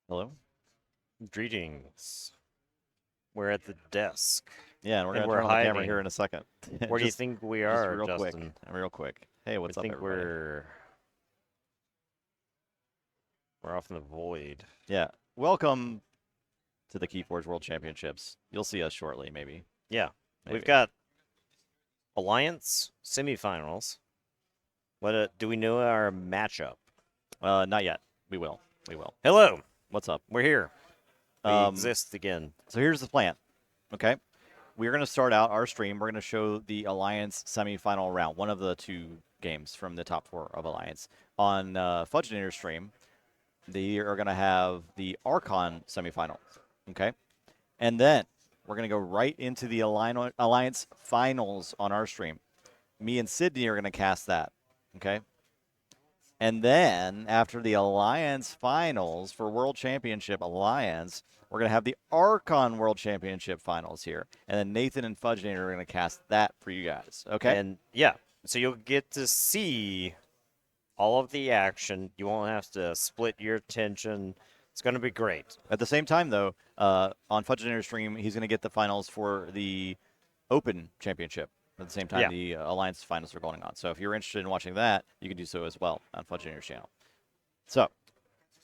Hello? Greetings. We're at the desk, Yeah, and we're and going to we're turn on the camera here hiding. in a second. Where do you just think we just are, real quick. Justin? Real quick. Hey, I what's up, think everybody? we're off in the void. Yeah. Welcome to the Keyforge World Championships. You'll see us shortly, maybe. Yeah, we've Maybe. got Alliance semifinals. What do we know our matchup? Not yet. We will. We will. Hello, What's up? we're here. We Um, exist again. so here's the plan. Okay? We're going to start out our stream. We're going to show the Alliance semifinal round, one of the two games from the top four of Alliance. On Fudgenator's stream, they are going to have the Archon semifinal. Okay? And then we're going to go right into the Alliance finals on our stream. Me and Sydney are going to cast that. Okay. And then after the Alliance finals for World Championship Alliance, we're going to have the Archon World Championship finals here. And then Nathan and Fudgenator are going to cast that for you guys. Okay. And yeah, so you'll get to see all of the action. You won't have to split your attention. It's going to be great. At the same time, though, on Fudgenator's stream, he's going to get the finals for the Open Championship. At the same time, Yeah. the Alliance finals are going on. So if you're interested in watching that, you can do so as well on Fudgenator's channel. So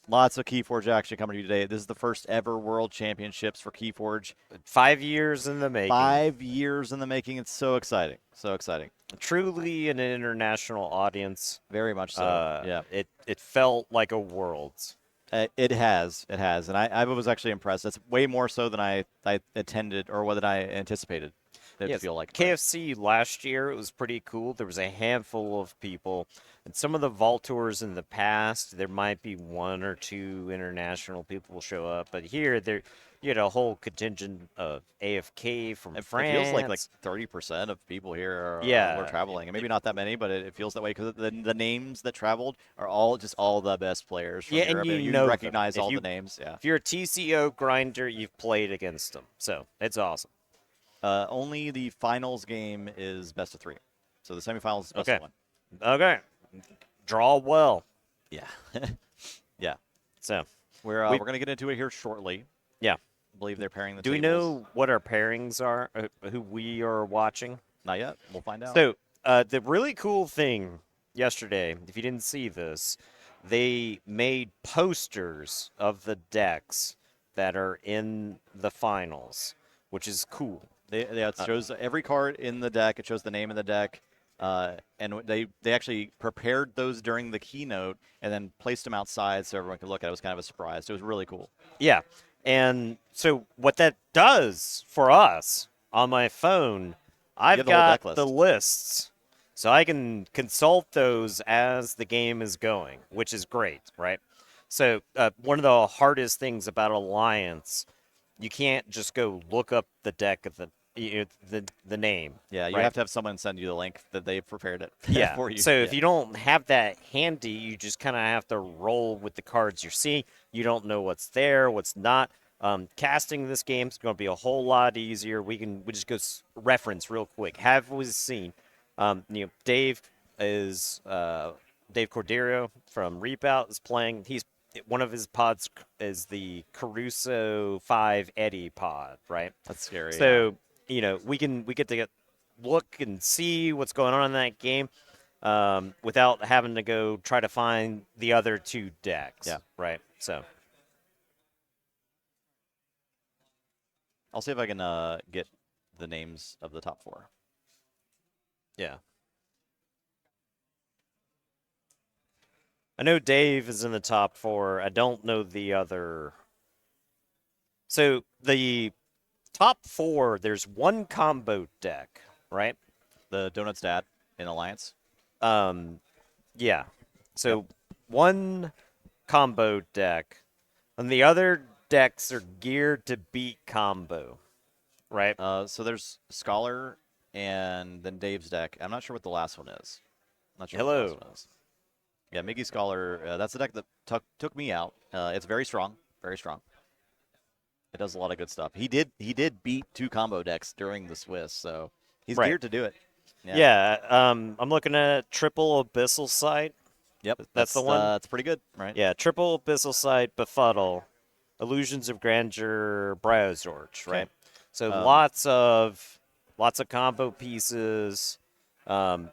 lots of Keyforge action coming to you today. This is the first ever World Championships for Keyforge. 5 years in the making. 5 years in the making. It's so exciting. So exciting. Truly an international audience. Very much so. Yeah. It felt like a Worlds. It has. It has. And I was actually impressed. It's way more so than I attended or what I anticipated it to Yes, feel like. KFC last year, it was pretty cool. There was a handful of people. And some of the vault tours in the past, there might be one or two international people will show up. But here, you had a whole contingent of AFK from It France. feels like 30% of people here were Yeah, traveling, and maybe not that many, but it feels that way because the names that traveled are all the best players from yeah, and Europe, and you you know them. recognize all the names. Yeah. If you're a TCO grinder, you've played against them. So it's awesome. Only the finals game is best of three, so the semifinals is best Okay. of one. Okay. Draw well. Yeah, yeah. So We're gonna get into it here shortly. yeah. I believe they're pairing the Do we tables. know what our pairings are? Who we are watching? Not yet. We'll find out. So the really cool thing yesterday, if you didn't see this, they made posters of the decks that are in the finals, which is cool. It shows every card in the deck. It shows the name of the deck. And they actually prepared those during the keynote and then placed them outside so everyone could look at it. It was kind of a surprise. It was really cool. Yeah. And so what that does for us on my phone, I've the whole deck got list. the lists. So I can consult those as the game is going, which is great, right? So one of the hardest things about Alliance, you can't just go look up the deck of the name. Yeah, you right? have to have someone send you the link that they've prepared it Yeah. for you. So if you don't have that handy, you just kind of have to roll with the cards you're seeing. You don't know what's there, what's not. Casting this game is going to be a whole lot easier. We just go reference real quick. Have we seen? Dave is Dave Cordero from Reap Out is playing. He's one of his pods is the Caruso 5 Eddie pod, right? That's scary. So we get to look and see what's going on in that game without having to go try to find the other two decks. Yeah. Right. So I'll see if I can get the names of the top four. yeah. I know Dave is in the top four. I don't know the other. So the top four, there's one combo deck, right? The Donuts Dad in Alliance. Yeah. So one combo deck, and the other decks are geared to beat combo, right? So there's Scholar and then Dave's deck. I'm not sure what the last one is. Not sure Hello. what the last one is. Yeah, Miggy Scholar. That's the deck that took me out. It's very strong. Very strong. It does a lot of good stuff. He did beat two combo decks during the Swiss, so he's Right. geared to do it. Yeah. I'm looking at triple Abyssal Sight. Yep. That's the one? That's pretty good, right? Yeah, triple Abyssal Sight, Befuddle, Illusions of Grandeur Bryozorch, Okay. right? So Um, lots of combo pieces. Um,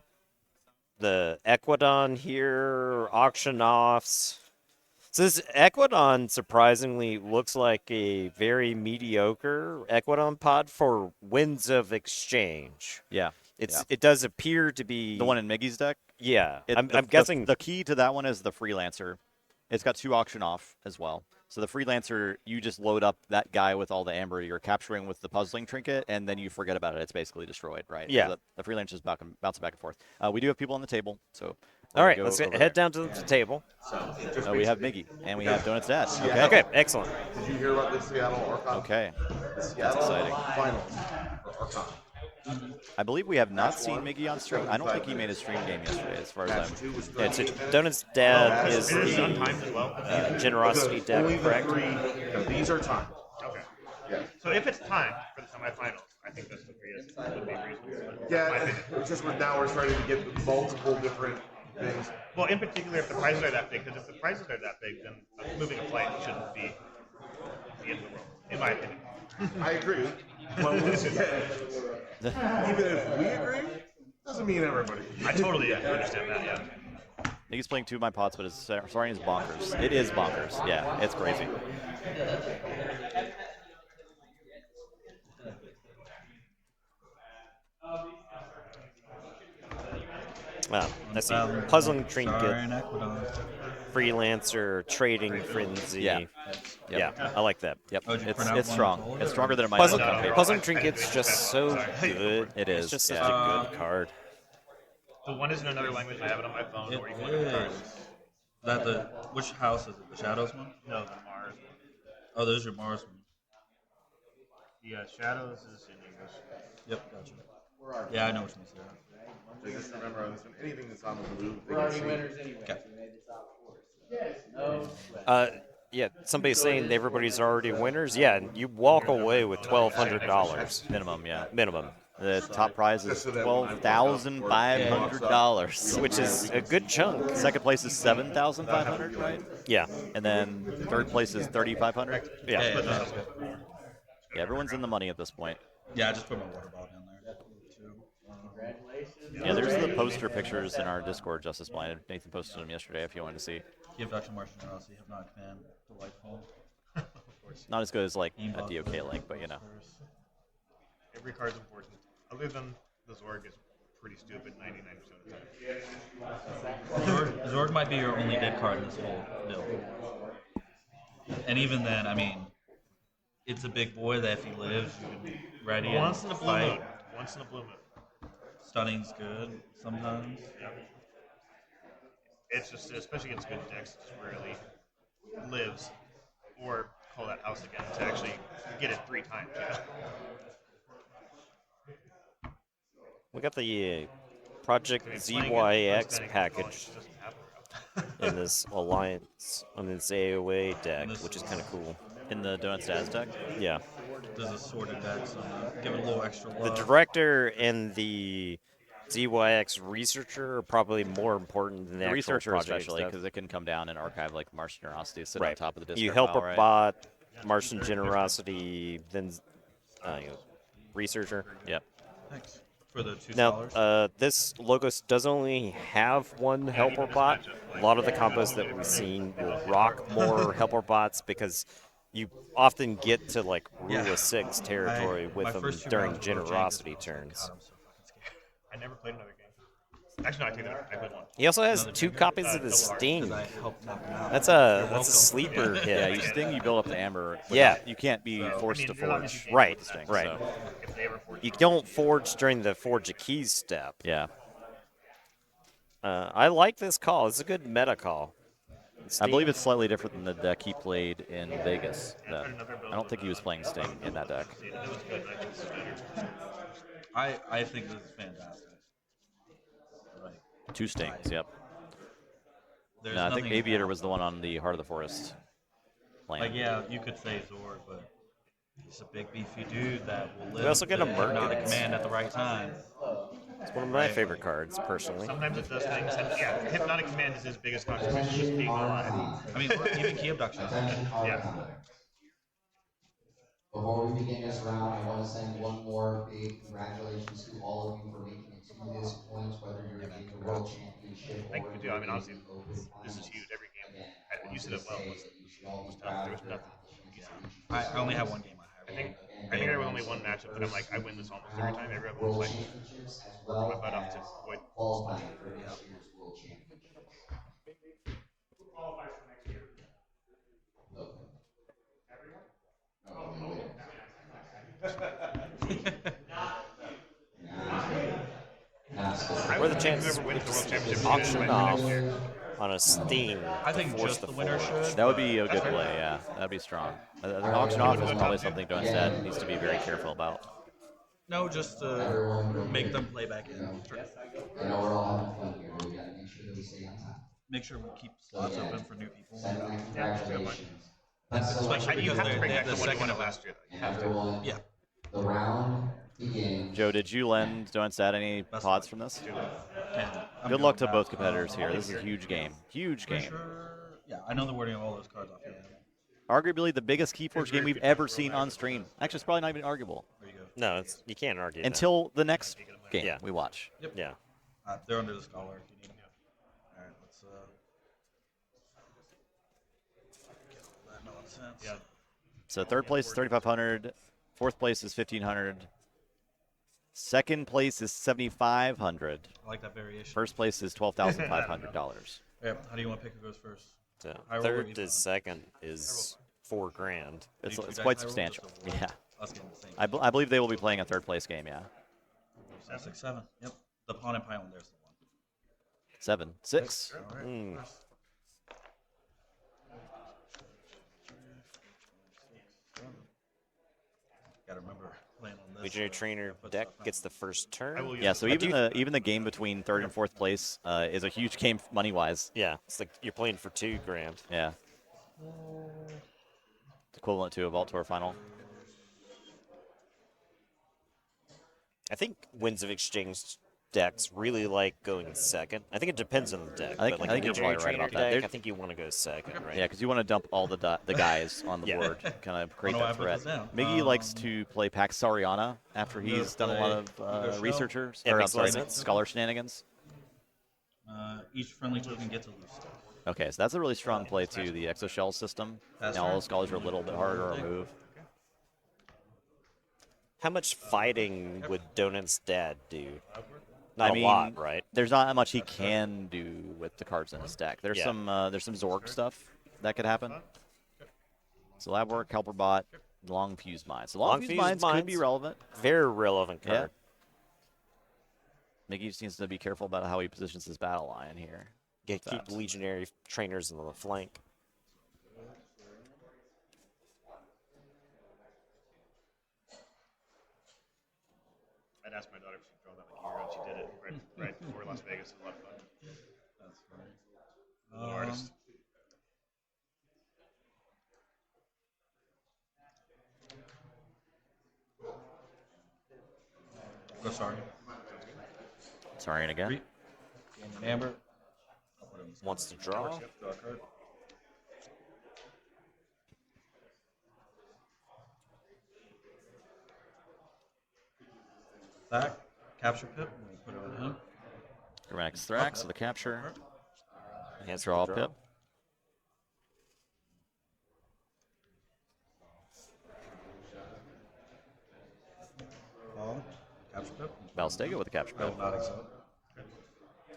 the Equidon here, auction offs. So this Equidon surprisingly looks like a very mediocre Equidon pod for Winds of Exchange. yeah. Yeah. It does appear to The be, one in Miggy's deck. yeah. It I'm guessing, the key to that one is the freelancer. It's got 2 auction off as well. So the freelancer, you just load up that guy with all the amber you're capturing with the puzzling trinket, and then you forget about it. It's basically destroyed, right? Because yeah. the freelancer is bouncing back and forth. We do have people on the table, so we're All gonna right, go let's over head there. down to the table. We have Miggy and we have Donut's dad. Okay, Okay, excellent. Did you hear about the Seattle Archon? okay, The that's Seattle exciting. Finals Archon. I believe we have not Match seen one, Miggy on stream. I don't think he made a stream game yesterday, as far as Match I'm. two was Yeah, so 38 minutes. Donut's dad Match is three, It is the untimed as well. generosity deck, only the correct? three. No, these are timed. Okay. Yeah. So if it's timed for the semifinals, I think that's the freest would be reasonable. But Yeah, my opinion. it's just now we're starting to get multiple different things. Well, in particular, if the prizes are that big, because if the prizes are that big, then moving a flight shouldn't be the end of the world, in my opinion. I agree. But once again, even if we agree, doesn't mean everybody. I totally understand that. Yeah. Miggy's playing 2 of my pots, but his starting is bonkers. It is bonkers. Yeah, it's crazy. I see. Puzzling Trinket, Sorry, Ecuador. Freelancer, Trading Frenzy. Yeah. Yep. Yeah, I like that. Yep. Oh, did you It's print out one strong. total, It's or- stronger than it might Puzzle, look on paper. Puzzling Trinket's just so good. It It's is, just such yeah. a good card. The one is in another language. I have it on my phone, It or you can look at the cards. is. That the which house is it? The Shadows one? No, the Mars. Oh, there's your Mars one. The Shadows is in English. Yep, gotcha. Yeah, I know which one's there. So just remember on this one, anything that's on the blue, they can see. Okay. Yeah, somebody's saying everybody's already winners. Yeah, and you walk away with $1,200 Minimum, yeah. minimum, The top prize is $12,500, which is a good chunk. Second place is $7,500, right? Yeah, And then third place is $3,500. yeah. Yeah, Yeah, everyone's in the money at this point. yeah, I just put my water bottle in there. Too. Yeah, there's the poster pictures in our Discord, Justice Blind. Nathan posted them yesterday if you wanted to see. Key of Dr. Martian Generosity, have not command, delightful. Not as good as like a Aimbot DOK for link, but you know. Every card's important. Other than the Zorg is pretty stupid 99% of the time. Zorg might be your only dead card in this whole build. And even then, I mean, it's a big boy that if he lives, you can ready and Once in a blue fight. moon. Once in a blue moon. Stunning's good sometimes. Yeah. It's just, especially against good decks, it just rarely lives or call that house again to actually get it 3 times. You know? We got the Project I mean, playing it ZYX first inning in college package just doesn't happen. in this Alliance, on this AOA deck, This which is is- kind of cool. In the Donut Stats deck. Yeah. There's a sorted deck, so give it a little extra The love. Director and the ZYX Researcher are probably more important than the The actual researcher project especially, stuff. because it can come down and archive like Martian Generosity, sit on Right. top of the discard You help pile, a right? bot, Martian Generosity, then Researcher. Yep. Thanks for the $2. Now, this Logos does only have one helper bot. A lot of the combos that we've seen will rock more helper bots because you often get to like rule of 6 territory with my them first 2 during rounds were Bojangles, generosity but I was like, turns. God, I'm so fucking scared. I never played another game. Actually, no, I take that back. I played one. He also has Another 2 trigger? copies of the Double R. Sting. 'Cause I helped knock him out. That's You're a welcome. sleeper hit. Yeah, you sting, you build up the amber. Yeah. You can't be forced to you're not forge. gonna Right, with the sting, right. so, If they ever force You don't forge during the Forge of Keys step. yeah. I like this call. It's a good meta call. I believe it's slightly different than the deck he played in Vegas. Though. another build I don't think he was playing Sting in that deck. It was good. I think it's standard. I think this is fantastic. Like, 2 stings, yep. there's No, I think nothing Aviator about- was the one on the Heart of the Forest plan. Like, yeah, you could say Zorg, but he's a big beefy dude that will live. also get a the Merc. hypnotic command at the right time. It's one of my favorite cards, personally. Sometimes it does things, and yeah, Hypnotic Command is his biggest contribution, just being alive. I mean, even key abduction. Yeah. Before we begin this round, I want to send one more big congratulations to all of you for making it to this point, whether you're Yeah, man, in the World congrats. Championship Thank or you too. you're I mean, in honestly, the Open this is huge. Finals. Every game, Again, I you wanted said to it well. say that you should all be Was tough. There proud was of your nothing accomplishments easy. in each of I these only have games. one game I I high think rolled. And again, I think Game I everyone only should one be matchup that I'm like first I in win this the almost every round time. of the Every other one's World like Championships, as working well my butt off to as avoid qualifying splitting. for next year's World Championships. Okay. Oh, the winner. Not I What are specific. the would think chances whoever we wins could the world just championship should auction invite for next off year. on a Steam I to think force just the the winner forge? should. That would but be a That's good fair. play. Yeah, that'd be strong. All right, Auction You off want to is go probably top two? something Donstad again, needs to be very careful about. No, just to everyone real make quick, them play back in. I know we're all having fun here, but we got to make sure that we stay on time. Make sure we keep So slots again, open for new people. sending my Yeah, that's a good point. congratulations. Best Especially selection You because have to ever. bring they back have the the one you second won it event. last year, though. You And have to. everyone, Yeah, the round begins. Joe, did you lend Donstad any best pods luck. from this? Two. And I'm Good good luck with to that. both competitors here. I'll This leave is it a here. huge game. Huge Pretty game. sure. Yeah, I know the wording of all those cards offhand. Arguably the biggest Keyforge game very we've few ever times seen World on Magic stream. does. Actually, it's probably not even arguable There you go. No, you can't argue that. until the next game Yeah. we watch. Yep. Yeah. They're under the scholar if you need them. All right, let's get all that nonsense. Yeah. So third place is 3,500. Fourth place is 1,500. Second place is 7,500. I like that variation. First place is $12,500. Yeah, how do you want to pick who goes first? So High roll or third even? to second is $4,000. It's Do you quite guys high roll substantial. just to avoid Yeah. us getting the same? I believe they will be playing a third place game, yeah. 6, 7. Yep. The pawn and pylon, there's the one. 7, 6. All right. Mm. Gotta remember playing on this. Legionary Trainer put deck stuff on. gets the first I turn. will use Yeah, this so one. even the game between third and fourth place is a huge game money-wise. Yeah, it's like you're playing for $2,000. Yeah. It's equivalent to a Vault Tour final. I think Winds of Exchange decks really like going second. I think it depends on the deck. I think- but like I think a you're Legionary probably right Trainer about that. deck, There- I think you want to go second, right? Yeah, because you want to dump all the guys on the Yeah. board, kind of create know why that I put threat. this down. Miggy likes to play Pax Sariana after gonna he's done a lot play of Ego Shell. researchers, Yeah, or I'm makes a lot sorry, of sense. scholar shenanigans. Each friendly token gets a loose stuff. Okay, so that's a really strong play too, the Exoshell system. That's Now all right. the scholars are a little bit harder to remove. How much fighting would Donut's dad do? Not I mean, a lot, right? There's not much he can do with the cards in his deck. There's Yeah. some Zorg stuff that could happen. So lab work, helper bot, long fuse mines. So long fuse mines could be relevant. Very relevant Yeah. card. Mickey just needs to be careful about how he positions his battle line here. Yeah, keep That. Legionary Trainers on the flank. I'd asked my daughter if she'd draw that like a year ago, and she did it right before Las Vegas. It was a lot of fun. That's funny. Little artist. Go sorry. Sorry, and again. Three. Game and Amber. I'll put it in the Wants to draw. Draw a card. Back. Capture pip. We'll put it on him. Dramatic Thrax for the capture. Hands Draw a for pip. Paul. Capture pip. Valstega with the capture Red pip. Nautic Zone.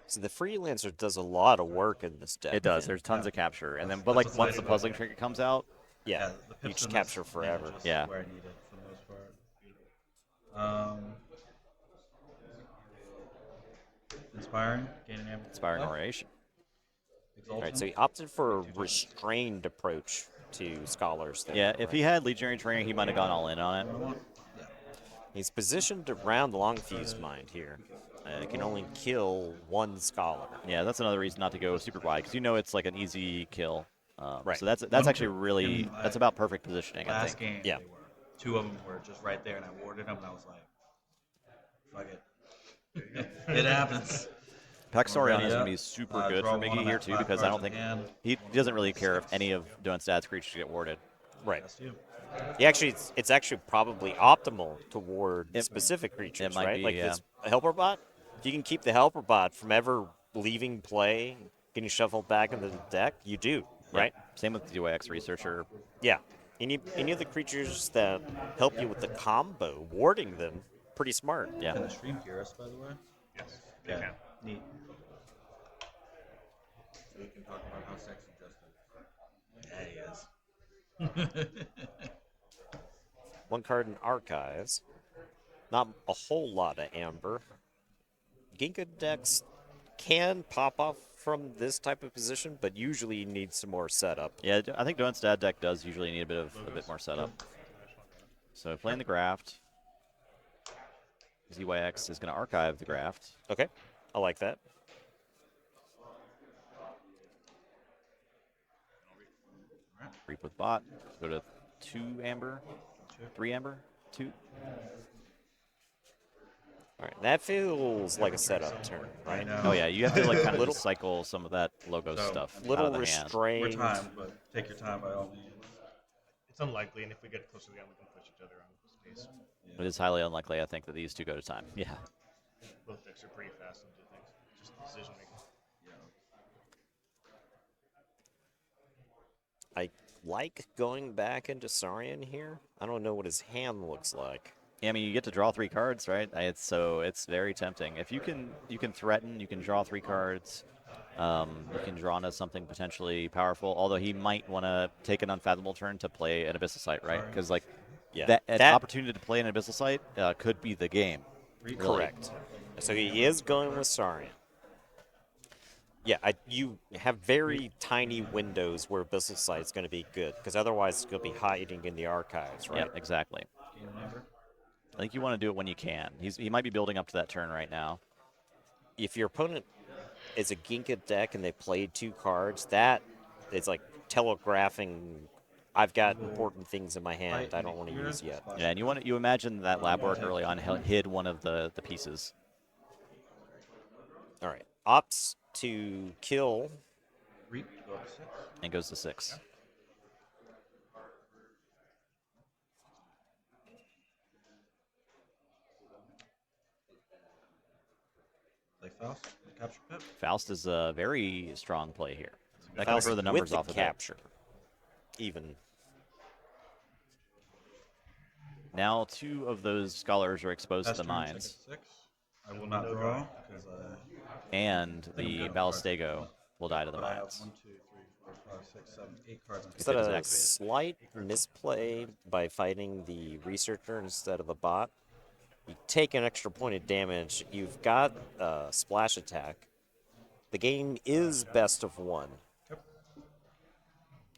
So the Freelancer does a lot of work in this deck. It does. man. There's tons of capture, and then but like once the puzzling trinket comes out, Yeah, the you pips just in capture this forever. image is Yeah. Where I need it for the most part. Inspiring. Gain an Amber. inspiring Left. oration. All right, Exalted. so he opted for a restrained approach to Scholars there. Yeah, if right? he had Legionary Training, he might have gone all in on What I it. want. Yeah. He's positioned around the Long Fuse Mind here. He can only kill one Scholar. Yeah, that's another reason not to go super wide because you know it's like an easy kill. Right. So that's actually really that's about perfect positioning. I Last think. game, Yeah. they were. Two of them were just right there, and I warded them, and I was like, fuck it. It happens. Pax Already Sariana is going up. to be super good Draw for one Miggy of here that too five because I don't cards think in hand. he doesn't really care if any of Donstad's creatures get warded. Right. That's you. It's actually probably optimal toward It- specific creatures, might right? be, Like yeah. this helper bot. If you can keep the helper bot from ever leaving play, getting shuffled back into the deck, you do, Yeah. right? Same with the UX researcher. Yeah. Any of the creatures that help you with the combo, warding them, pretty smart. Yeah. Can the stream hear us, by the way? Yes, they Yeah. can. Neat. So we can talk about how sexy Justin is. Yeah, he is. One card in archives. Not a whole lot of amber. Ginka decks can pop off from this type of position, but usually you need some more setup. Yeah, I think Doan's dad deck does usually need a bit more setup. So playing the graft. ZYX is going to archive the graft. Okay, I like that. Reap with bot. Go to 2 amber. 3 amber. 2. All right, that feels like a setup turn, I right? know. Oh yeah, you have to like kind of Little- just cycle some of that logo So, stuff out Little of the hand. We're restrained. timed, but take your time by all means. It's unlikely, and if we get closer to the end, we can push each other on space. It is highly unlikely, I think, that these two go to time. Yeah. Both decks are pretty fast and do things. Just decision making. I like going back into Saurian here. I don't know what his hand looks like. Yeah, I mean, you get to draw 3 cards, right? It's very tempting. If you can threaten, you can draw 3 cards. You can draw into something potentially powerful. Although he might want to take an unfathomable turn to play an abyssal site, right? Because like Yeah, an opportunity to play an abyssal site could be the game. Really. Correct. So he is going with Saurian. Yeah, you have very tiny windows where Abyssal Sight's going to be good, because otherwise it's going to be hiding in the archives, right? Yep, exactly. I think you want to do it when you can. He might be building up to that turn right now. If your opponent is a Ginka deck and they played 2 cards, that is like telegraphing, I've got important things in my hand I don't want to use yet. Yeah, and you imagine that lab work early on hid one of the pieces. All right, opts to kill. Reap, go up to 6. And goes to 6. Play Faust, capture pip. Faust is a very strong play here. That can Faust throw the numbers with the off a bit. capture. Even. Now 2 of those scholars are exposed Pass to the turn, mines. second 6. I will not draw because And I'm the good on Ballistego will die to the but I have mines. 1, 2, 3, 4, 5, 6, 7, 8 cards. If Is that it is a activated. slight misplay by fighting the researcher instead of the bot? You take an extra point of damage. You've got a splash attack. The game is best of 1.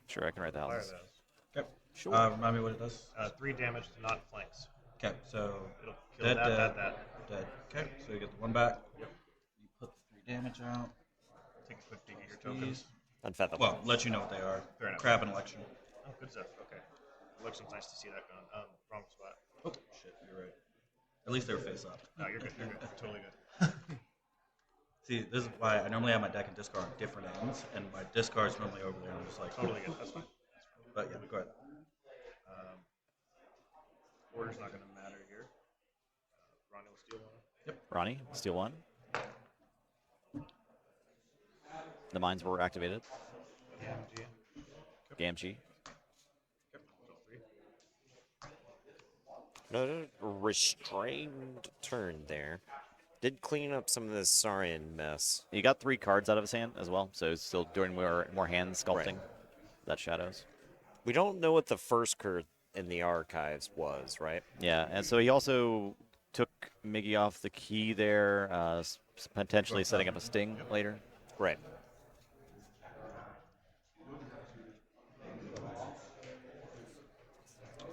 Sure, I can write the Fire houses. those. Okay. Sure. Remind me what it does. 3 damage to non-flanks. Okay, so It'll kill dead, that. dead. Okay, so you get the 1 back. Yep. You put the 3 damage out. Take a quick peek at your tokens. Unfathomable. Well, let you know what they are. Fair enough. Crab and election. Oh, good stuff. Okay. Looks nice to see that going. Wrong spot. Oh shit, you're right. At least they were face up. No, you're good. You're good. Totally good. See, this is why I normally have my deck and discard on different ends, and my discard's normally over there. And I'm just like, Totally good. That's fine. But yeah, go ahead. Order's not going to matter here. Ronnie will steal one. Ronnie, steal 1. The mines were activated. AMG. GMG. Another restrained turn there. Did clean up some of this Saurian mess. He got 3 cards out of his hand as well, so he's still doing more hand sculpting. Right. That shadows. We don't know what the first card in the archives was, right? Yeah, and so he also took Miggy off the key there, potentially setting up a sting later. Right.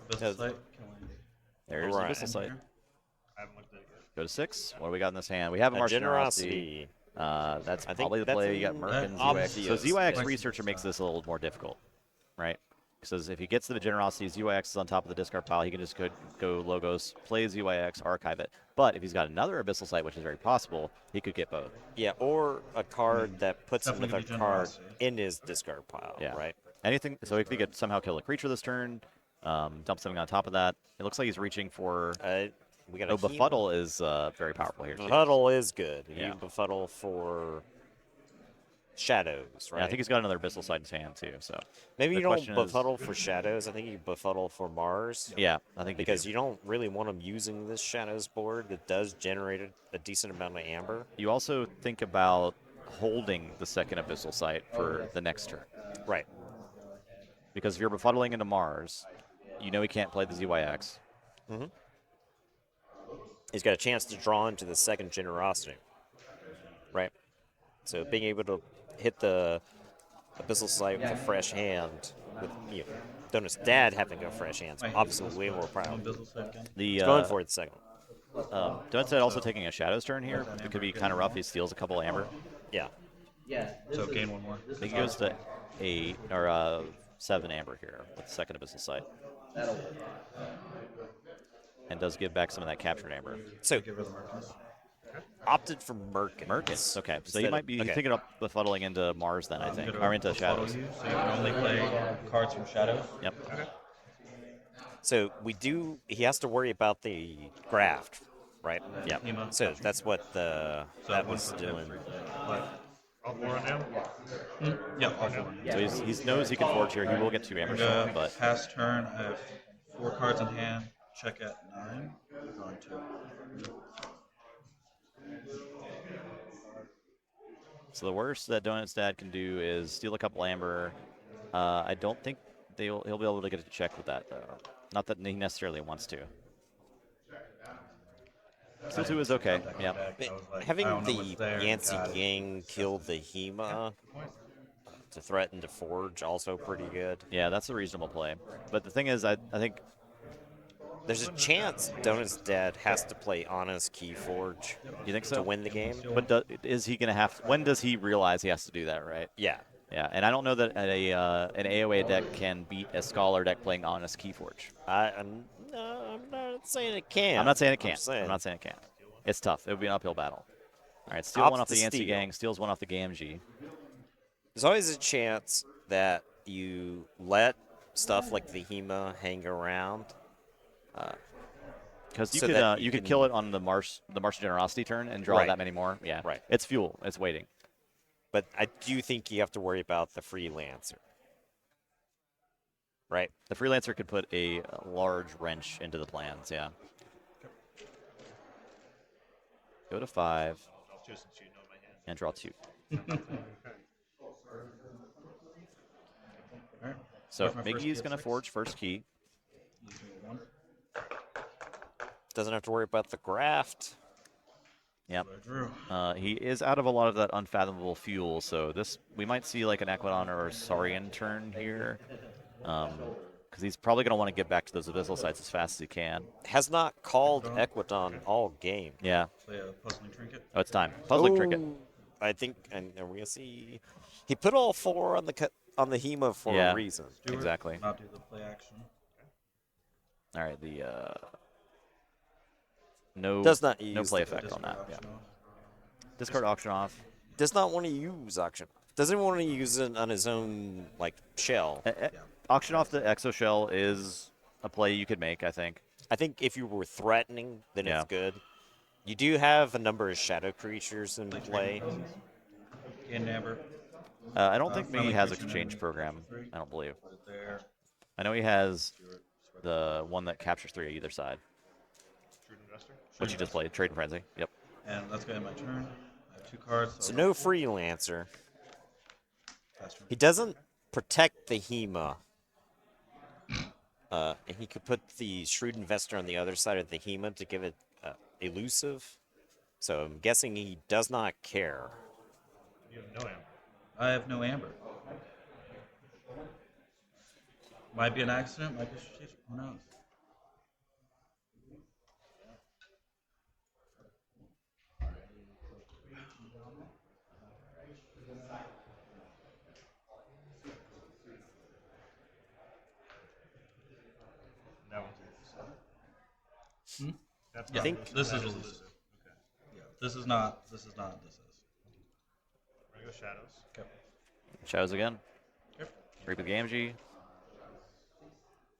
Abyssal Sight, killing. There's Right. the Abyssal Sight. I haven't looked at it yet. Go to 6. What do we got in this hand? We have a A Martian Generosity. generosity. That's I think probably the that's play. You got an Merc and ZYX. obvious So ZYX play. Researcher makes this a little more difficult, right? Because if he gets the Generosity, ZYX is on top of the discard pile. He can just go Logos, play ZYX, archive it. But if he's got another Abyssal Sight, which is very possible, he could get both. Yeah, or a card that puts Definitely another could be card generosity. in his discard pile, Yeah. right? Anything. So if he could somehow kill a creature this turn, Dump something on top of that. It looks like he's reaching for. We got a Oh, Befuddle is very powerful here too. Befuddle is good. You Yeah. can Befuddle for shadows, right? Yeah, I think he's got another Abyssal Side in his hand too. So Maybe the you don't question is- Befuddle for shadows. I think you Befuddle for Mars. Yeah, I think Because you you don't really want him using this shadows board that does generate a decent amount of amber. You also think about holding the second Abyssal Site for the next turn. Right. Because if you're befuddling into Mars, you know he can't play the ZYX. He's got a chance to draw into the second generosity. Right. So being able to hit the Abyssal Sight with a fresh hand, with Donut's dad having a fresh hand, is obviously way more powerful. The He's going for it the second one. Don't say also taking a Shadows turn here. It could be kind of rough. He steals a couple amber. Yeah. So gain one more. I think he goes to 8 or 7 amber here with the second Abyssal Sight. And does give back some of that captured amber. So Get rid of the Merkins. opted for Merkins. Merkins. Okay, so Instead he of- might be okay. thinking of befuddling into Mars then, I I'm think, gonna or into befuddle Shadows. you, so you can only play cards from shadows. Yep. So he has to worry about the graft, right? Yeah. Hema. So that's what that was doing. All 4 on down? Yeah, all four. So he knows he can forge here. He will get 2 amber shown, but Past turn, I have 4 cards in hand. Check at 9. Drawing 2. so the worst that Donut's dad can do is steal a couple amber. I don't think he'll be able to get a check with that though. Not that he necessarily wants to. Steal 2 is okay. Yeah. I was like, I Having don't know the what's there. Yancey Got it. gang kill the Hema to threaten to forge, also pretty good. Yeah, that's a reasonable play. But the thing is, I think There's a chance Donut's dad has to play Honest Keyforge you think so. to win the game. But is he gonna have? When does he realize he has to do that? Right. Yeah. Yeah, and I don't know that an AOA deck can beat a Scholar deck playing Honest Keyforge. I'm not saying it can. I'm not saying it can't. saying. I'm not saying it can't. It's tough. It would be an uphill battle. All right, steal Opts one off to the Yancey steal. gang, steals one off the GMG. There's always a chance that you let stuff like the Hema hang around. Because you So could that you you could can- kill it on the Martial Generosity turn and draw Right. that many more. Yeah, Right. It's fuel. It's waiting. But I do think you have to worry about the freelancer. Right? The Freelancer could put a large wrench into the plans. Yeah. Go to 5 Just since you know my hand. and draw 2. Alright. So Where's my first Miggy's key at gonna 6? forge first key. Use me at 1. Doesn't have to worry about the graft. Yep. So I drew. He is out of a lot of that unfathomable fuel, so this we might see like an Equidon or a Saurian turn here, because he's probably going to want to get back to those Abyssal sites as fast as he can. Has not called Equidon all game. Yeah. Play a puzzling trinket. Oh, it's time. Puzzling trinket. Ooh, I think, and we're gonna see. He put all 4 on the Hema for Yeah. a reason. Do it, Exactly. Not do the play action. All right. The no Does not no use play the effect on that. Discard Yeah. option off. Discard auction off. Does not want to use auction. Doesn't want to use it on his own like shell. Auction off the Exo Shell is a play you could make, I think. I think if you were threatening, then Yeah. it's good. You do have a number of shadow creatures in play. Gain amber. I don't think Friendly Miggy has creature exchange enemy, program. 3. I don't believe. Put it there. I know he has Do it. Spread the one that captures 3 on either side, Shrewd investor. which you just played. Trade and Frenzy. Yep. And that's going to end my turn. I have 2 cards. So no freelancer. Pass turn. He doesn't protect the Hema. And he could put the Shrewd Investor on the other side of the Hema to give it elusive. So I'm guessing he does not care. You have no amber. I have no amber. Might be an accident, might be strategic. Who knows? That one's elusive. That's Yeah, think- this that is is elusive. Okay. Yeah, this is not. This is not. This is. We're gonna go shadows. Okay. Shadows again. Yep. Reap of Gamgee.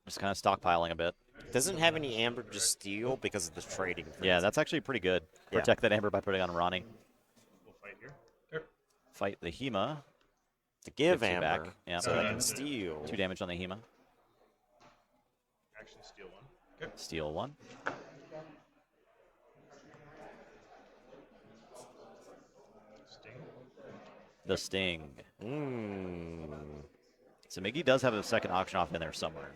Just kind of stockpiling a bit. Doesn't have any amber to steal because of the trading. Yeah, that's actually pretty good. Yeah. Protect that amber by putting on Ronnie. We'll fight here. Fight the Hema. to give Gives you amber, back. Yeah. so they can steal. 2 damage on the Hema. Actually, steal one. Steal 1. Sting. The Sting. Mmm. So Miggy does have a second auction off in there somewhere.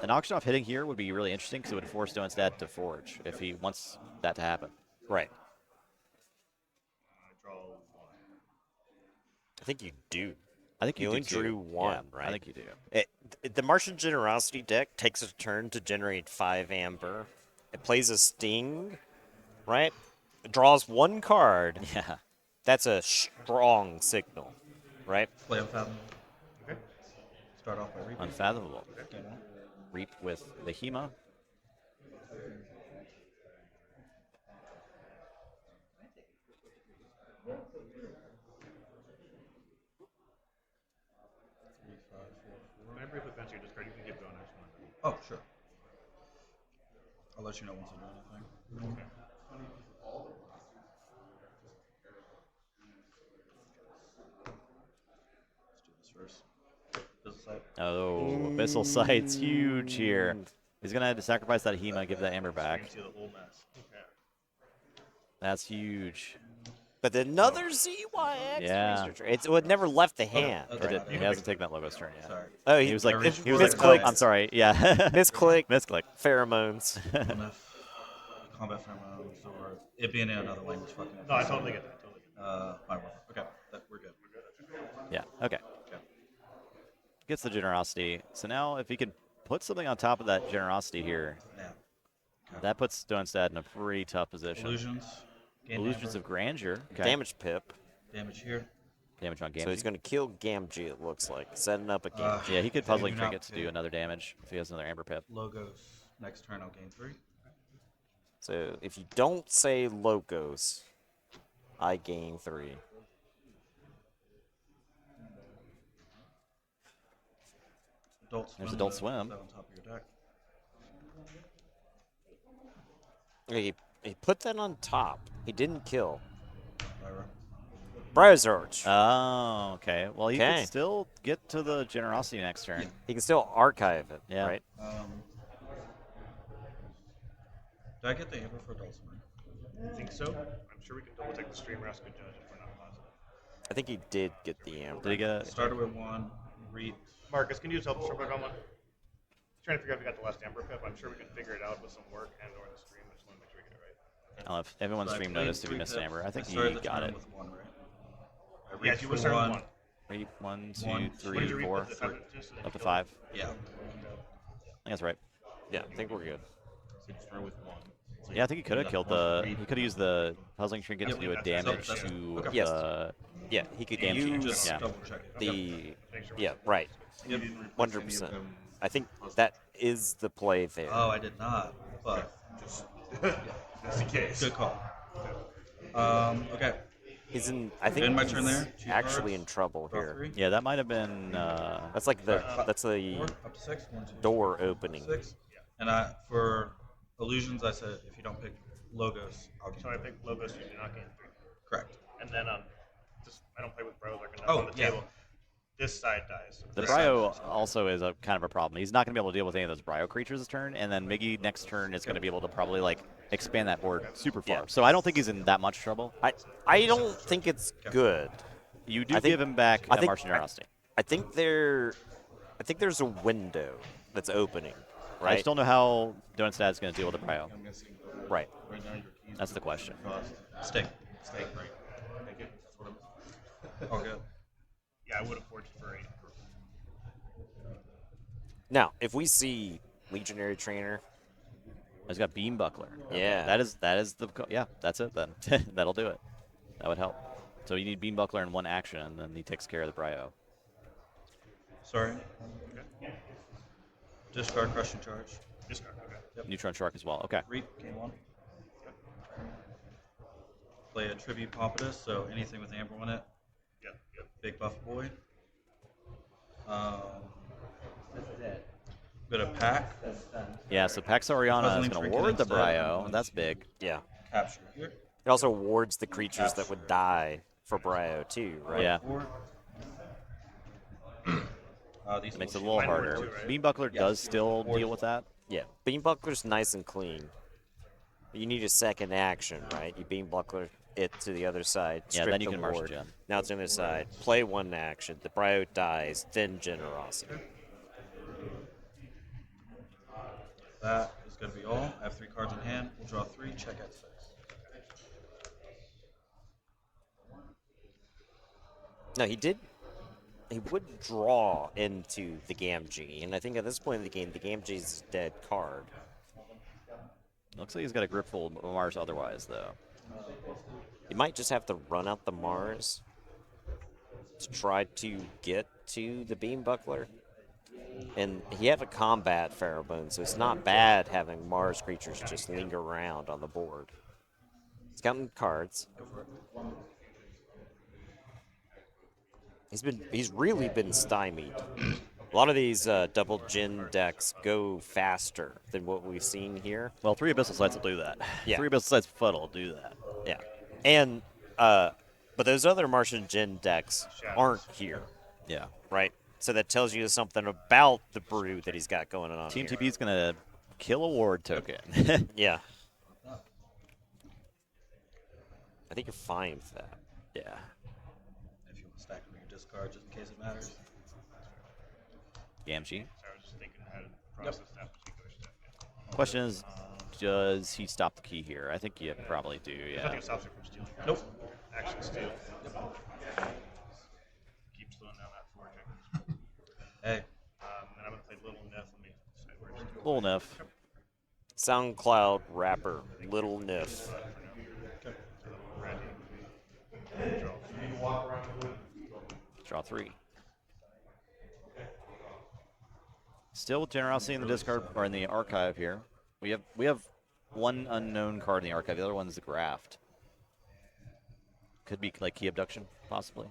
An auction off hitting here would be really interesting because it would force Donut's dad to forge if he wants that to happen. Right. I draw one. I think you do. I think You you only do too. drew one, Yeah, right? I think you do. The Martian Generosity deck takes a turn to generate 5 amber. It plays a Sting, right? It draws 1 card. Yeah. That's a strong signal, right? Play Unfathomable. Okay. Start off by reaping. Unfathomable. Game one. Reap with the Hema. Can I briefly fence your discard? You can keep going. I just want to. Oh, sure. I'll let you know once I do anything. Okay. Let's do this first. Business site. Oh, Abyssal Sight's huge here. He's going to have to sacrifice that Hema, give that amber You back. can see the whole mess. Okay. That's huge. But another ZYX Yeah. researcher. It would never left the hand. Okay. It did- he hasn't taken that logo's turn yet. Sorry. Oh, He was like, Original- he was like, misclicked. oh, I'm sorry. Yeah. Misclick. Misclick. Pheromones. Enough combat pheromones or it being in another language. Fucking. No, I totally get that. Totally get that. Fine. Okay. We're good. Yeah. Okay. Okay. Gets the generosity. So now if he can put something on top of that generosity here, Yeah. that puts Donut's dad in a pretty tough position. Illusions. Gain Illusions amber. of Grandeur. Okay. Damage pip. Damage here. Damage on Gamgee. So he's going to kill Gamgee, it looks like. Setting up a Gamgee. Yeah, he could If I Puzzling do not Trinket to do pick another damage if he has another Amber Pip. Logos. Next turn I'll gain 3. So if you don't say Logos, I gain 3. Adult Swim. There's Adult to Swim. put On top of your deck. He put that on top. He didn't kill. Lyra. Bryozorch. Oh, okay. Well, he Okay. could still get to the generosity next turn. He can still archive it, Yeah. right? Did I get the amber for Adult Swim? I think so. I'm sure we can double check the streamer. Ask a judge if we're not positive. I think he did get the amber. Did he get a... Started with 1. Reaped. Marcus, can you just help us real quick on one? Trying to figure out if we got the last Amber Pip. I'm sure we can figure it out with some work and or the stream. I just want to make sure we get it right. I don't know if everyone's So I stream played noticed if he 3 missed pips. Amber. I think he started the got turn it. With 1, right? I Yeah, reaped you for were starting with 1. one. Reap 1, 2, 1, 3, What did you read 4, with the seven? Just so that up to you 5. Yeah. I think that's right. Yeah, I think we're good. Start with 1. Yeah, I think he could have killed the... He could have used the Puzzling Trinket to do a damage that's- to okay. Yes. the... Yeah, he could Gamgee. use Just Yeah. double check it. the. Make sure Yeah, right. You didn't replace 100%. any of them. I think that is the play there. Oh, I did not. But Just in case. good call. Okay. He's in. I think End my he's turn there. 2 actually cards. in trouble Draw here. 3. Yeah, that might have been... That's like the. That's the 4, up to 6. 1, 2, door opening. 6. And for illusions, I said if you don't pick logos, I'll gain. So I think Logos, you do not gain 3. Correct. And then just I don't play with bros. I can Oh, on the yeah. table. This side dies. The This Bryo side. also is a kind of a problem. He's not going to be able to deal with any of those Bryo creatures this turn, and then Miggy next turn is going to be able to probably like expand that board super far. Yeah. So I don't think he's in that much trouble. I don't think it's good. You do I think- give him back I a think- Martian Generosity. I think there's a window that's opening, I right? just don't know how Donut's dad is going to deal with the Bryo. I'm missing. Right. Right now, your keys. That's the question. Stay. Stay right. Thank you. That's what I'm. All good. Yeah, I would have forged for 8. Now, if we see Legionary Trainer, He's got Beam Buckler. Yeah. That is the yeah. That's it then. That'll do it. That would help. So you need Beam Buckler in one action, and then he takes care of the Bryo. Sorry. Discard crushing charge. Discard. Okay. Neutron Shark as well. Okay. Reap, gain 1. Play a Tribute Pompatus, so anything with amber on it. Yep. Yep. Big buff boy. I'm Bit of pack. Yeah, so Pax Oriana is Puzzling going to trinket ward the instead, I'm Brio. going That's to big. Yeah. Capture here. It also wards the creatures that would die for Brio too, right? Yeah. Four. These It makes it a little little shield harder. too, right? Beambuckler Yes. does still deal with that. Yeah. Beambuckler's nice and clean. You need a second action, right? You Beambuckler it to the other side, Yeah, strip then you the can Martian ward. Gen. Now it's on the other side. Play one action. The Brio dies, then Generosity. That is going to be all. I have 3 cards in hand. We'll draw 3. Check at 6. No, he did. He would draw into the Gamgee, and I think at this point in the game, the Gamgee is a dead card. Looks like he's got a grip full of Mars otherwise, though. You might just have to run out the Mars to try to get to the Beam Buckler. And he had a combat Pheromone, so it's not bad having Mars creatures just linger around on the board. He's counting cards. He's really been stymied. A lot of these double Jin decks go faster than what we've seen here. Well, 3 Abyssal Sites will do that. Yeah. 3 Abyssal Sites Flood will do that. Yeah, and but those other Martian Jin decks aren't here, Yeah. right? So that tells you something about the brew that he's got going on Team here. TP is going to kill a ward token. Yeah. I think you're fine with that. Yeah. If you want to stack them in your discard just in case it matters. Gamgee. So I was just thinking how to process that particular step. Yeah. Question is, does he stop the key here? I think you probably do, I yeah. think it stops it from stealing. Nope. Action steal. Keep slowing down that forward check. Hey, And I'm going to play Little Neth. Let me decide where to do Little enough. SoundCloud rapper Little Niff. Draw 3. Still with Generosity in the discard or in the archive here. We have one unknown card in the archive. The other one's the Graft. Could be like Key Abduction, possibly.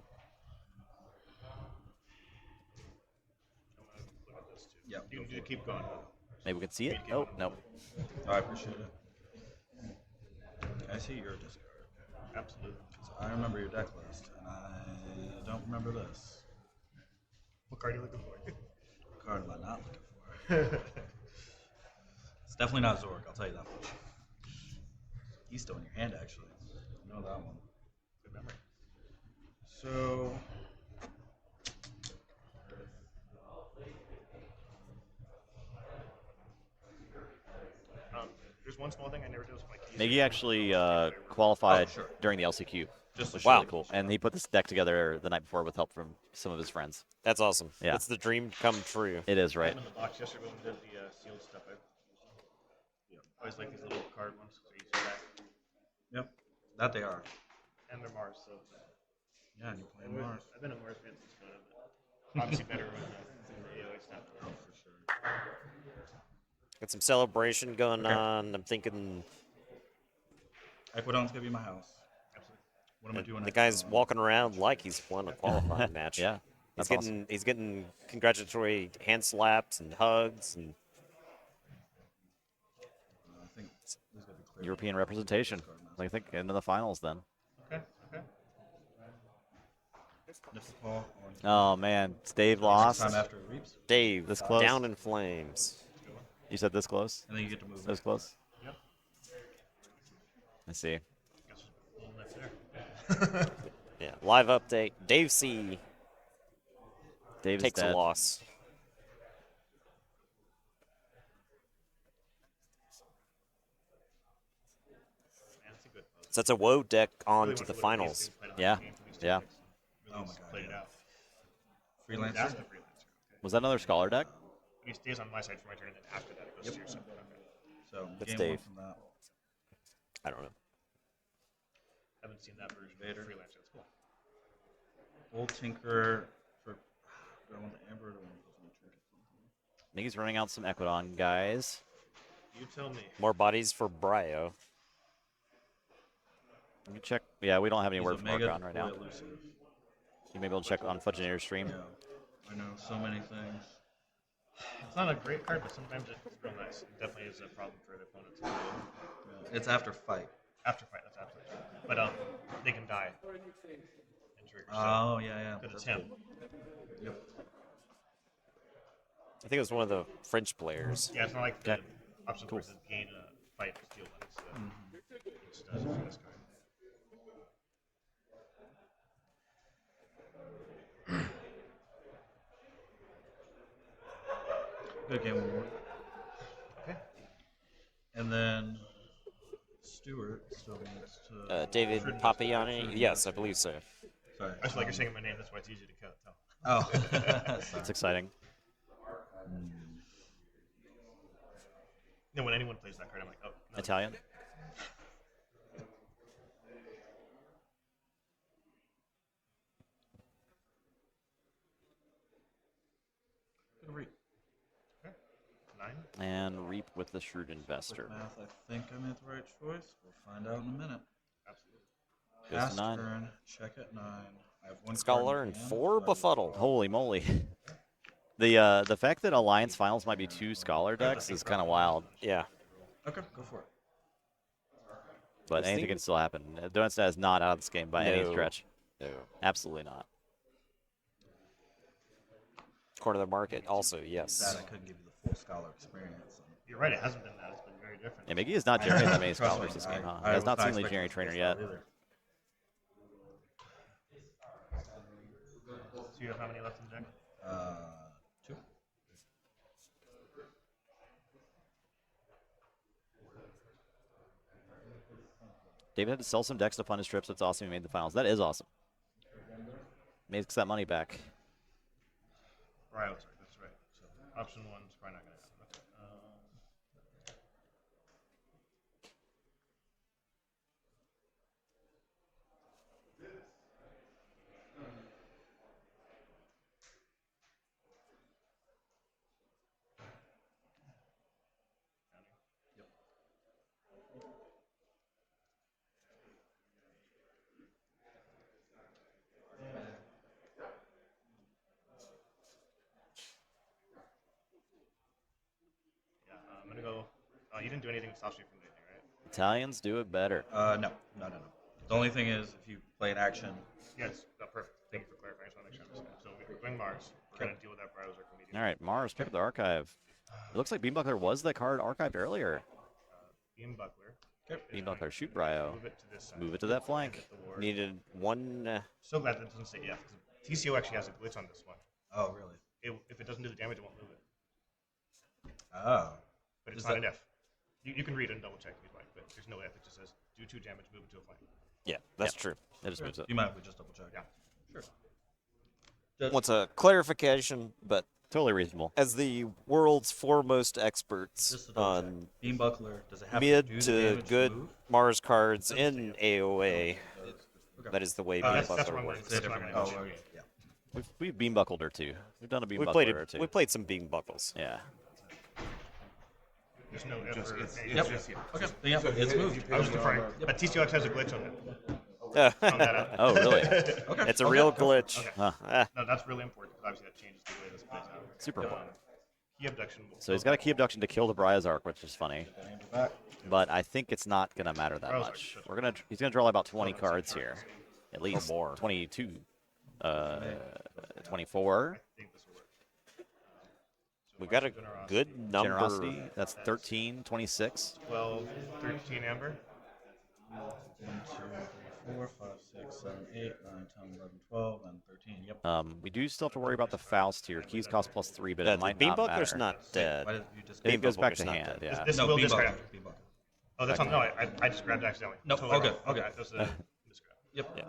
yeah. You can keep going. Maybe we can see it. Oh, no. I appreciate it. Can I see your discard? Absolutely. 'Cause I remember your deck list, and I don't remember this. What card are you looking for? What card am I not looking for? It's definitely not Zork, I'll tell you that much. He's still in your hand, actually. You know that one. Good memory. So, There's one small thing I never did with my keys. Maggie actually qualified Oh, sure. during the LCQ. Just which is wow. really cool. And he put this deck together the night before with help from some of his friends. That's awesome. Yeah. It's the dream come true. It is, I right? had them in the box yesterday when we did the sealed stuff. I always like these little card ones. So you see that. yep, that they are. And they're Mars. So Yeah, and you're playing Mars. I've been a Mars fan since but obviously better when the AOA stuff. Oh, for sure. Got some celebration going on. I'm thinking Equidon's gonna be my house. Absolutely. What am I doing? the next? guy's walking around like he's won a qualifying match. Yeah. He's That's getting awesome. he's getting congratulatory hand slaps and hugs and I think this is gonna be clear. European representation. I think into the finals then. Okay. Okay. Nifty Paul on Oh man, Dave next lost. time after it reaps, Dave This close? down in flames. You said this close? and then you get to move. This close? Yep. I see. Guess a little nuts there. Yeah, live update. Dave C Dave is takes dead. a loss. Man, it's a good puzzle. So it's a woe deck on Really to want the look at these finals. things played on Yeah. the game for these Yeah. two decks. Really Oh my just God, played it yeah. out. Freelancer. That's the freelancer. Okay. Was that another Scholar deck? He stays on my side for my turn, and then after that it goes to your side. Okay. So That's game Dave. 1 from that. I don't know. Haven't seen that version Vader. of freelancer. That's cool. Old Tinker for. Do I want the Amber or do I want the Trinket? I think he's running out some Equidon guys. You tell me. More bodies for Brio. Let me check. Yeah, we don't have any He's word a from mega Archon right now. elusive. You may be able to check on Fudgenator's stream. Yeah, I know so many things. It's not a great card, but sometimes it's real nice. It definitely is a problem for the opponents. It's after fight. After fight, that's absolutely true. But they can die and trigger. Oh, yeah. Because it's That's him. cool. Yep. I think it was one of the French players. Yeah, it's not like the Okay. options Cool. where it says gain a fight steal one. It just does it for this card. Good game award. Okay. And then Stewart still needs to. David Papiani? Yes, I believe so. Sorry. I just like you're saying my name. That's why it's easy to tell. Oh. That's exciting. No, when anyone plays that card, I'm like, oh. No. Italian. Reap. Okay. 9. And Reap with the Shrewd Investor. Math, I think I made the right choice. We'll find out in a minute. Absolutely. Goes to Past 9. turn, check at 9. I have one Scholar card in and hand, 4 so I- Befuddle. Holy moly. The fact that Alliance Finals might be 2 Scholar decks is kind of wild, Yeah. Okay, go for it. but This anything thing- can still happen. Donut's is not out of this game by any No. stretch. No. Absolutely not. Corner of the market, also, Sad yes. I couldn't give you the full scholar experience. You're right. It hasn't been that. It's been very different. Yeah, Miggy is not generating that many Trust Scholars me, this game, huh? I He has was not seen expecting Legionary the full Trainer yet. style either. So you have how many left in the deck? 2. David had to sell some decks to fund his trips. That's awesome. He made the finals. That is awesome. Makes that money back. Right, that's right. So option 1 is probably not going to happen. Okay. Yeah, I'm going to go. You didn't do anything that stops me from doing anything, right? Italians do it better. No. The only thing is, if you play an action, Yes, perfect. Thank you for clarifying. I just want to make sure I understand. So we're going Mars. We're going to deal with that Browser immediately. All right, Mars, pick up the archive. It looks like Beambuckler was the card archived earlier. Ian Buckler. Beambuckler, shoot Bryo. Move it to this side. Move it to that flank. Hit the ward. Needed one. So glad that doesn't say F. Because TCO actually has a glitch on this one. oh really? If it doesn't do the damage, it won't move it. Oh, But it's Is not that- an F. You can read it and double check if you'd like, but there's no F. It just says do 2 damage, move it to a flank. Yeah, that's Yeah. true. It just moves it. you might just double check. Yeah. Sure. Wants a clarification, but Totally reasonable. as the world's foremost experts Just to double on check. Beam Buckler, does it have mid to do the to damage good move? Mars cards in AOA, Okay. that is the way That's Beam what Buckler I'm works. going Say to differently. do. Oh, okay. Yeah. We've beambuckled her too. We've done a We beambuckler played or two. we played some Beam Buckles. Yeah. There's no F or Yep. Okay. Yeah, it's moved. I was deferring. But TCOX has a glitch on it. it's Found that out. Oh, really? Okay. a real glitch. Okay. Huh. Ah, No, that's really important because obviously that changes the way this plays out. Super important. Key abduction. So he's got a key abduction to kill the Bryazark, which is funny. Back. But I think it's not going to matter that Bryazark, much. that's He's going to draw about 20 cards here. At least more. 22. 24. I think this will work. we got a good number. Generosity, that's 13, 26. 12, 13 amber. 1, 2, 3, 4, 5, 6, 7, 8, 9, 10, 11, 12, and 13. Yep. We do still have to worry about the Faust here. Keys cost +3, but Yeah, it might Beam not Buckler's matter. not dead. Why did you just It goes back Buckler's to not hand, dead. yeah. This no, will Beam discard Buckler. after. Beam Buckler. Oh, that's on. No, I just grabbed accidentally. No, Totally all good, wrong. all good. That was a misgrab. Yep.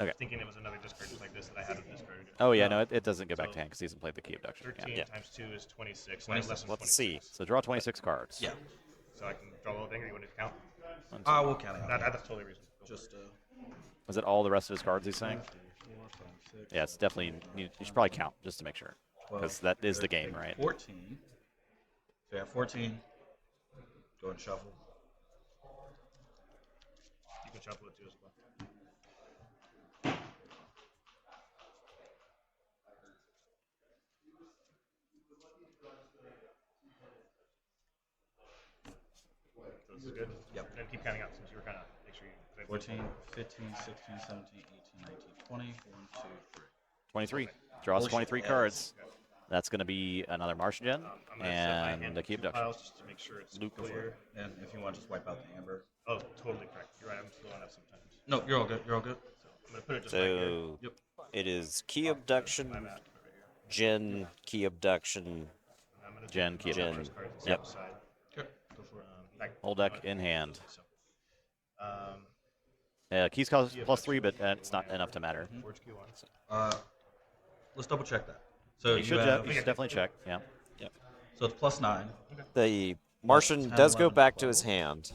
Okay. Thinking it was another discard just like this that I hadn't discarded. Oh, yeah, no, it doesn't go back to hand because he hasn't played the key abduction. 13 Yeah. times 2 is 26. and I have less than Let's see. 26. So draw 26 cards. Yeah. So I can draw a little thing, or you want to count? We'll count it. That's totally reasonable. Just Was it all the rest of his cards he's saying? 3, 4, 5, 6. Yeah, it's definitely, you should probably count just to make sure. 'Cause that is the game, right? 14. So yeah, 14. Go and shuffle. You can shuffle it too as well. So this is good. Yep. And keep counting out since you were kind of make sure you. 14, 15, 16, 17, 18, 19, 20. 1, 2, 3. 23. Draws Bullshit. 23 Yes. cards. That's going to be another Martian Gen I'm gonna set my hand and to a key 2 abduction. piles just to make sure it's Luke, go for clear. it. And if you want, just wipe out the amber. Oh, totally correct. You're right. I'm slowing up sometimes. No, you're all good. You're all good. So I'm gonna put it just right here. So Yep. it is key abduction, My math, put it right here. Gen, key abduction. And I'm gonna Gen, key take the abduction. first card and Yep. set aside. Okay. Go for it. Whole deck in hand. So, Keys cost +3, but it's not enough to matter. Forge Q1. Let's double check that. So You should, have, you should definitely check. Yeah. so it's +9. The Martian 10, does go 11, back to 12. his hand.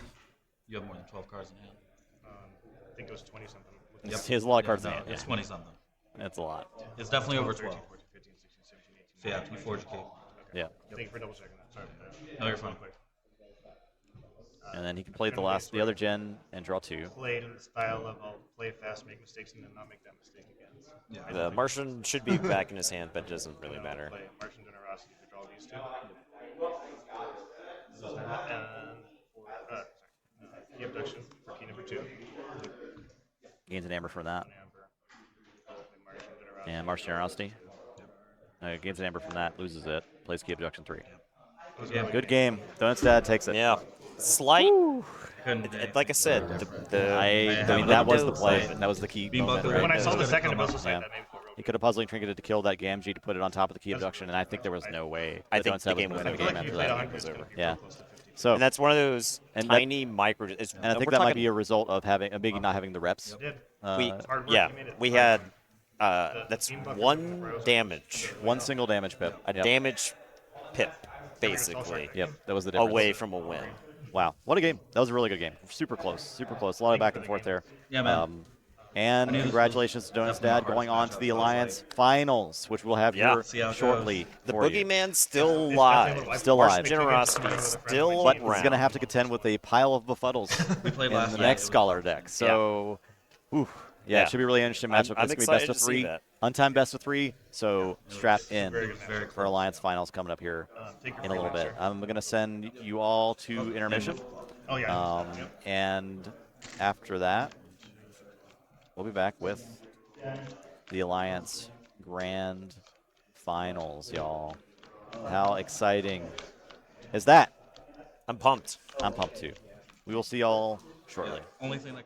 You have more than 12 cards in hand. I think it was 20 something. He has a lot of cards No, in hand. it's Yeah. 20 something. It's a lot. It's definitely over 13, 12. 14, 15, 16, 17, 18. So yeah, you forge a cape. Yeah. Thank you for double checking that. Sorry about that. No, you're fine. Quick. And then he can play the other gen and draw 2. Played in the style of I'll play fast, make mistakes, and then not make that mistake again. Yeah. The Martian should be back in his hand, but it doesn't really matter. Play Martian Generosity to draw these 2. And for key abduction for key number 2. Gains an amber from that. Amber. Play Martian Generosity. And Martian Generosity. Gains an amber from that, loses it. Plays key abduction 3. Good game. Donutstad takes it. Yeah, slight. Couldn't Like I said, I mean, that was the play. That was the key Beanbag moment, the right? When I saw the Could've second come up. abyssal site, Yeah. that made for real He could have puzzling trinketed to kill that Gamgee to put it on top of the key abduction, and I think there was no way. I that think the Donutstad game was was going to over. win the game Like you after played that. 100, it's gonna be Yeah. real close to 50. So And that's one of those And tiny micro. and I think that might be a result of having Biggie not having the reps. Did. We, Hard work, yeah, you made it. we had. That's one damage, One single damage pip. a Yep. damage pip, basically, Yep, that was the difference. away from a win. Wow, what a game. That was a really good game. Super close, super close. A lot of back and forth there. Yeah, man. And I knew this congratulations was to Donut's definitely dad my going on hardest to the matchup. I was Alliance Finals, which we'll have Yeah. here See how it shortly. The for you. boogeyman's still It's alive. definitely Still Martian alive. Generosity is still But around. he's going to have to contend with a pile of befuddles We played in last the night. next It was Scholar deck. So, yeah, Yeah. it should be a really interesting I'm- matchup. I'm It's going to be excited best of to see 3, that. untimed best of 3. So strap in Very for close. Alliance Finals coming up here Take your in a little free bit. lecture. I'm going to send you all to intermission. Oh, yeah. I understand. Yep. And after that, we'll be back with the Alliance Grand Finals, y'all. How exciting is that? I'm pumped. I'm pumped too. We will see y'all shortly. Only thing that